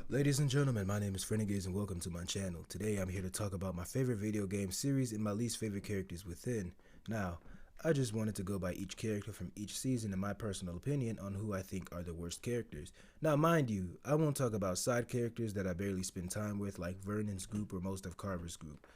Ladies and gentlemen, my name is Frenegades and welcome to my channel. Today I'm here to talk about my favorite video game series and my least favorite characters within. Now, I just wanted to go by each character from each season and my personal opinion on who I think are the worst characters. Now mind you, I won't talk about side characters that I barely spend time with like Vernon's group or most of Carver's group.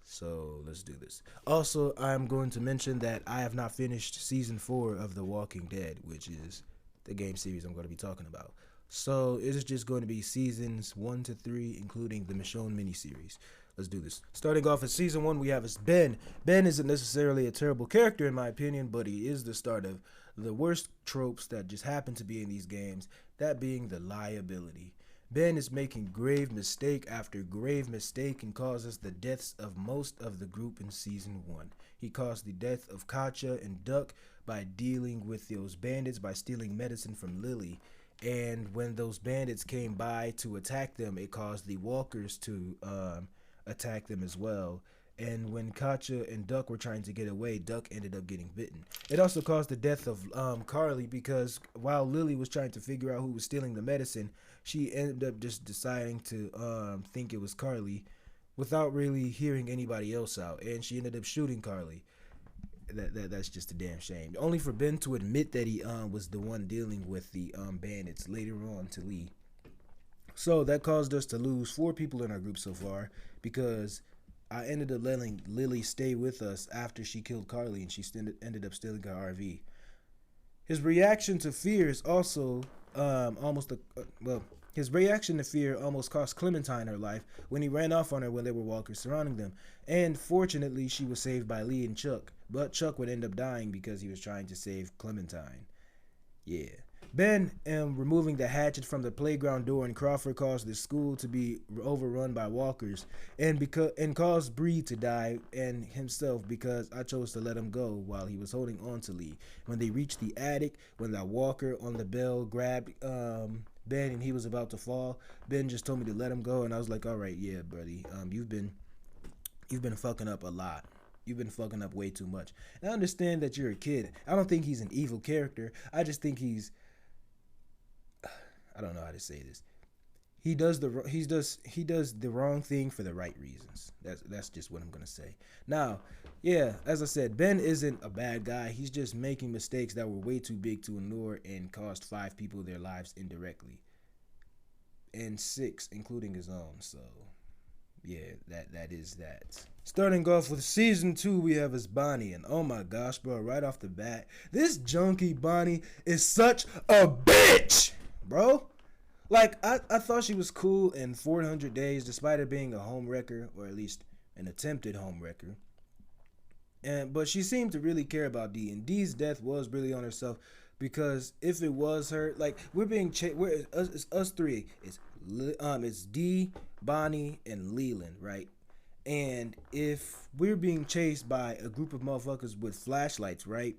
So let's do this. Also, I'm going to mention that I have not finished season 4 of The Walking Dead, which is the game series I'm going to be talking about. So it is just going to be seasons 1 to 3, including the Michonne miniseries. Let's do this. Starting off at season 1, we have is Ben. Ben isn't necessarily a terrible character in my opinion, but he is the start of the worst tropes that just happen to be in these games, that being the liability. Ben is making grave mistake after grave mistake and causes the deaths of most of the group in season 1. He caused the death of Katja and Duck by dealing with those bandits by stealing medicine from Lily. And when those bandits came by to attack them, it caused the walkers to attack them as well. And when Katja and Duck were trying to get away, Duck ended up getting bitten. It also caused the death of Carly because while Lily was trying to figure out who was stealing the medicine, she ended up just deciding to think it was Carly without really hearing anybody else out. And she ended up shooting Carly. That's just a damn shame. Only for Ben to admit that he was the one dealing with the bandits later on to Lee. So that caused us to lose 4 people in our group so far because I ended up letting Lily stay with us after she killed Carly and she ended up stealing her RV. His reaction to fear is also his reaction to fear almost cost Clementine her life when he ran off on her when there were walkers surrounding them. And fortunately, she was saved by Lee and Chuck. But Chuck would end up dying because he was trying to save Clementine. Yeah. Ben removing the hatchet from the playground door in Crawford caused the school to be overrun by walkers and caused Bree to die and himself because I chose to let him go while he was holding on to Lee. When they reached the attic, when that walker on the bell grabbed Ben and he was about to fall, Ben just told me to let him go and I was like, all right, yeah, buddy, you've been fucking up a lot. You've been fucking up way too much. And I understand that you're a kid. I don't think he's an evil character. I just think I don't know how to say this. He does the wrong thing for the right reasons. That's just what I'm gonna say. Now, yeah, as I said, Ben isn't a bad guy. He's just making mistakes that were way too big to ignore and cost 5 people their lives indirectly, and 6, including his own. So, yeah, that is that. Starting off with season 2, we have as Bonnie, and oh my gosh, bro, right off the bat, this junkie Bonnie is such a bitch, bro. Like, I thought she was cool in 400 Days, despite her being a homewrecker, or at least an attempted homewrecker. But she seemed to really care about Dee, and Dee's death was really on herself, because if it was her, like, it's us 3. It's Dee, Bonnie, and Leland, right? And if we're being chased by a group of motherfuckers with flashlights, right?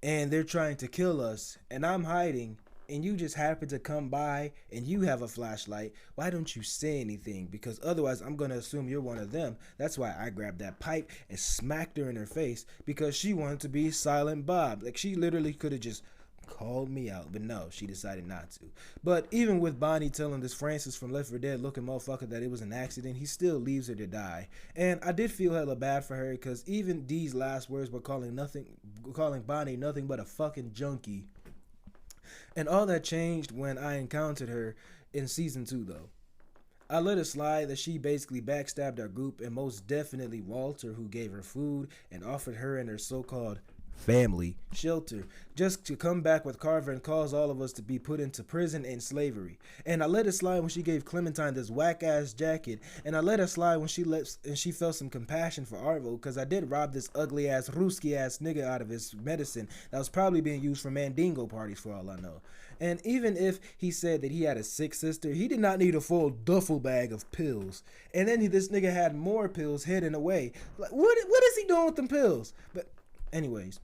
And they're trying to kill us, and I'm hiding, and you just happen to come by, and you have a flashlight, why don't you say anything? Because otherwise, I'm going to assume you're one of them. That's why I grabbed that pipe and smacked her in her face, because she wanted to be Silent Bob. Like, she literally could have just called me out, but no, she decided not to. But even with Bonnie telling this Francis from Left 4 Dead looking motherfucker that it was an accident, he still leaves her to die. And I did feel hella bad for her, because even Dee's last words were calling Bonnie nothing but a fucking junkie. And all that changed when I encountered her in season 2 though. I let it slide that she basically backstabbed our group, and most definitely Walter, who gave her food and offered her and her so-called family shelter, just to come back with Carver and cause all of us to be put into prison and slavery. And I let it slide when she gave Clementine this whack-ass jacket, and I let her slide when she felt some compassion for Arvo, because I did rob this ugly-ass, Ruski-ass nigga out of his medicine that was probably being used for Mandingo parties for all I know. And even if he said that he had a sick sister, he did not need a full duffel bag of pills. And then this nigga had more pills hidden away. Like, what is he doing with them pills? But anyways,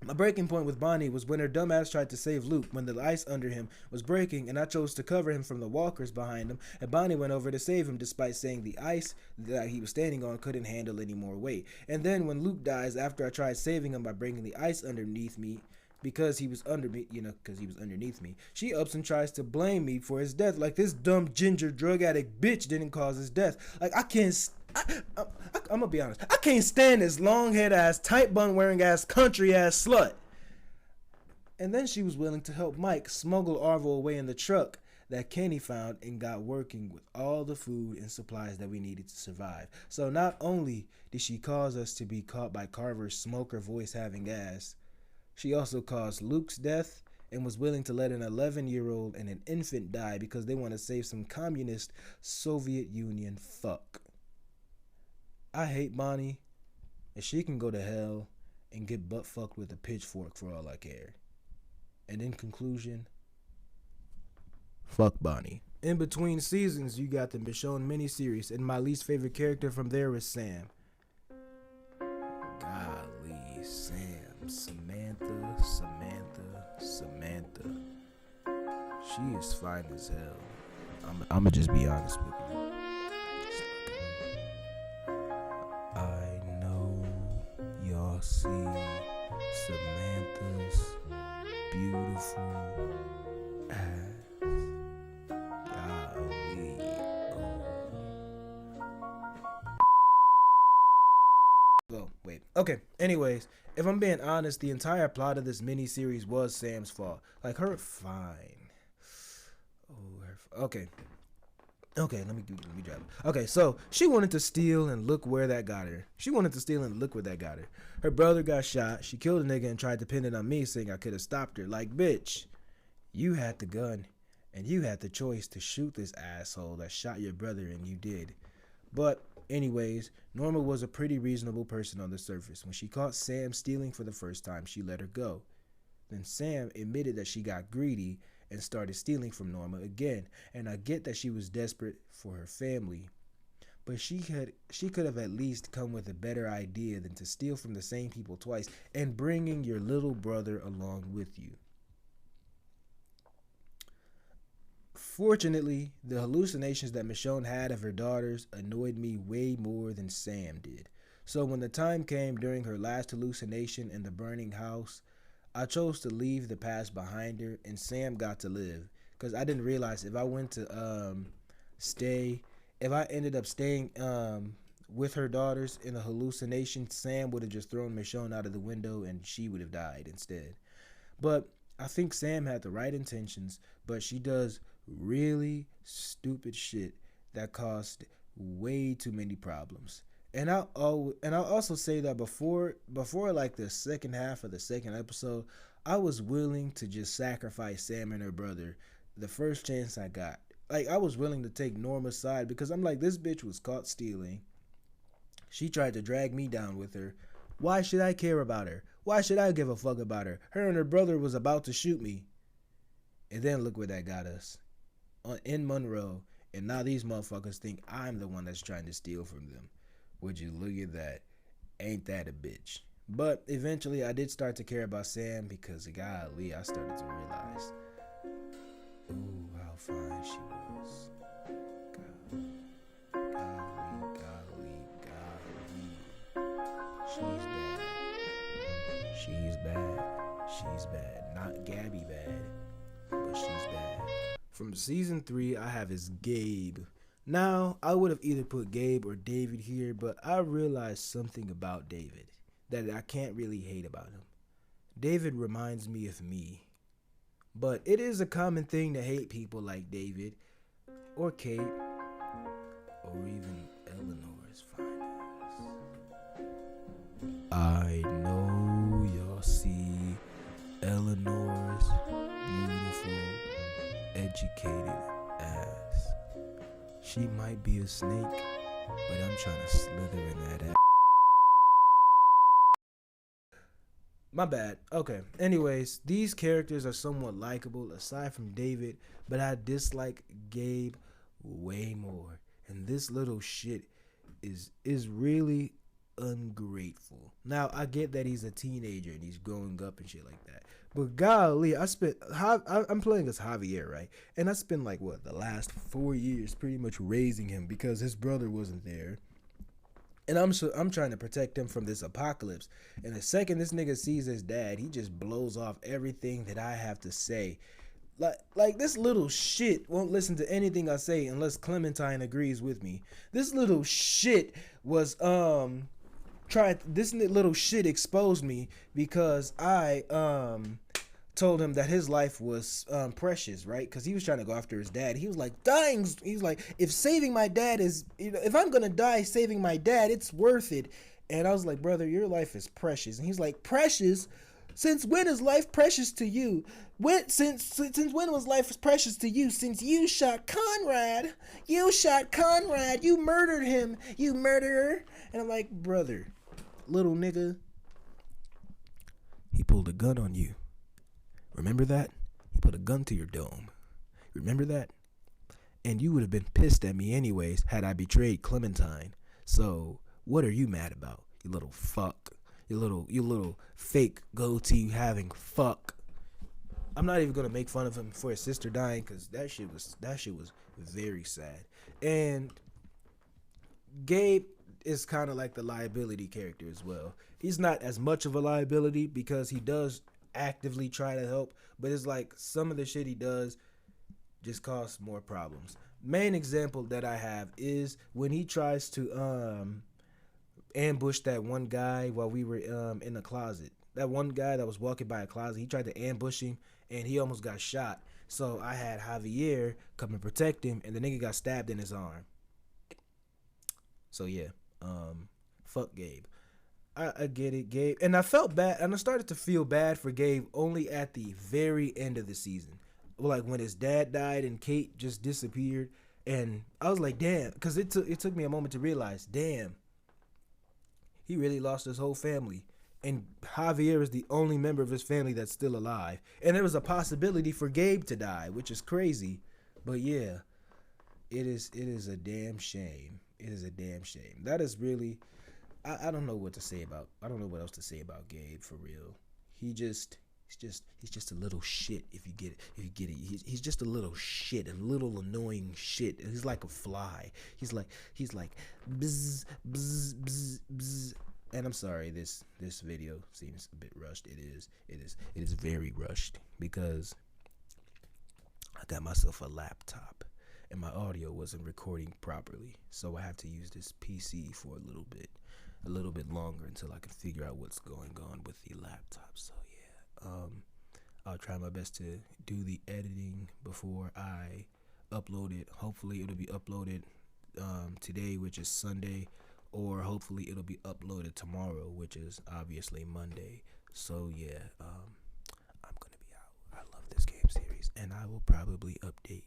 my breaking point with Bonnie was when her dumbass tried to save Luke when the ice under him was breaking, and I chose to cover him from the walkers behind him, and Bonnie went over to save him despite saying the ice that he was standing on couldn't handle any more weight. And then when Luke dies after I tried saving him by bringing the ice underneath me, because he was under me, because he was underneath me. She ups and tries to blame me for his death, like this dumb ginger drug addict bitch didn't cause his death. Like I can't. I'm gonna be honest. I can't stand this long head ass, tight bun wearing ass, country ass slut. And then she was willing to help Mike smuggle Arvo away in the truck that Kenny found and got working with all the food and supplies that we needed to survive. So not only did she cause us to be caught by Carver's smoker voice having ass, she also caused Luke's death and was willing to let an 11-year-old and an infant die because they want to save some communist Soviet Union fuck. I hate Bonnie, and she can go to hell and get butt fucked with a pitchfork for all I care. And in conclusion, fuck Bonnie. In between seasons, you got the Michonne miniseries, and my least favorite character from there is Sam. Golly, Sam, Samantha. She is fine as hell. I'ma just be honest with you. I know y'all see Samantha's beautiful ass. Golly. Oh, wait. Okay. Anyways, if I'm being honest, the entire plot of this miniseries was Sam's fault. Like, her fine. Okay. Okay, let me drive it. Okay, so she wanted to steal, and look where that got her. Her brother got shot. She killed a nigga and tried to pin it on me, saying I could have stopped her. Like, bitch, you had the gun, and you had the choice to shoot this asshole that shot your brother, and you did. But anyways, Norma was a pretty reasonable person on the surface. When she caught Sam stealing for the first time, she let her go. Then Sam admitted that she got greedy and started stealing from Norma again. And I get that she was desperate for her family, but she could have at least come with a better idea than to steal from the same people twice and bringing your little brother along with you. Fortunately, the hallucinations that Michonne had of her daughters annoyed me way more than Sam did. So when the time came during her last hallucination in the burning house, I chose to leave the past behind her, and Sam got to live. Because I didn't realize if I went to if I ended up staying with her daughters in a hallucination, Sam would have just thrown Michonne out of the window and she would have died instead. But I think Sam had the right intentions, but she does really stupid shit that caused way too many problems. And I'll also say that before like the second half of the second episode, I was willing to just sacrifice Sam and her brother the first chance I got. Like, I was willing to take Norma's side because I'm like, this bitch was caught stealing. She tried to drag me down with her. Why should I care about her? Why should I give a fuck about her? Her and her brother was about to shoot me. And then look where that got us. In Monroe. And now these motherfuckers think I'm the one that's trying to steal from them. Would you look at that? Ain't that a bitch? But eventually I did start to care about Sam because, golly, I started to realize, ooh, how fine she was. Golly. She's bad. Not Gabby bad, but she's bad. From season 3, I have is Gabe. Now, I would have either put Gabe or David here, but I realized something about David that I can't really hate about him. David reminds me of me. But it is a common thing to hate people like David, or Kate, or even Eleanor's fine ass. I know y'all see Eleanor's beautiful, educated ass. She might be a snake, but I'm trying to slither in that ass. My bad. Okay. Anyways, these characters are somewhat likable aside from David, but I dislike Gabe way more. And this little shit is really ungrateful. Now, I get that he's a teenager and he's growing up and shit like that. But golly, I'm playing as Javier, right? And I spent like, the last 4 years pretty much raising him because his brother wasn't there. And I'm trying to protect him from this apocalypse. And the second this nigga sees his dad, he just blows off everything that I have to say. Like this little shit won't listen to anything I say unless Clementine agrees with me. This little shit was this little shit exposed me because I told him that his life was precious, right? Because he was trying to go after his dad. He was like, dying. He's like, if saving my dad is, if I'm gonna die saving my dad, it's worth it. And I was like, brother, your life is precious. And he's like, precious? Since when is life precious to you? Since when was life precious to you? Since you shot Conrad. You shot Conrad. You murdered him. You murderer. And I'm like, brother, little nigga, he pulled a gun on you. Remember that? He put a gun to your dome. Remember that? And you would have been pissed at me anyways had I betrayed Clementine. So, what are you mad about, you little fuck? You little fake goatee having fuck. I'm not even gonna make fun of him for his sister dying because that shit was very sad. And Gabe is kind of like the liability character as well. He's not as much of a liability because he does actively try to help, but it's like some of the shit he does just causes more problems. Main example that I have is when he tries to ambush that one guy while we were in the closet. That one guy that was walking by a closet, he tried to ambush him and he almost got shot. So I had Javier come and protect him, and the nigga got stabbed in his arm. So yeah, fuck Gabe. I get it, Gabe. And I felt bad, and I started to feel bad for Gabe only at the very end of the season. Like when his dad died and Kate just disappeared. And I was like, damn, because it took me a moment to realize, damn, he really lost his whole family. And Javier is the only member of his family that's still alive. And there was a possibility for Gabe to die, which is crazy. But yeah, it is a damn shame. It is a damn shame. That is really, I don't know what to say about, I don't know what else to say about Gabe for real. He's just a little shit if you get it. He's just a little shit, a little annoying shit. He's like a fly. He's like bzz, bzz, bzz, bzz. And I'm sorry, this video seems a bit rushed. It is very rushed because I got myself a laptop and my audio wasn't recording properly. So I have to use this PC for a little bit longer until I can figure out what's going on with the laptop. So yeah, I'll try my best to do the editing before I upload it. Hopefully it'll be uploaded today, which is Sunday, or hopefully it'll be uploaded tomorrow, which is obviously Monday. So yeah, I'm gonna be out. I love this game series, and I will probably update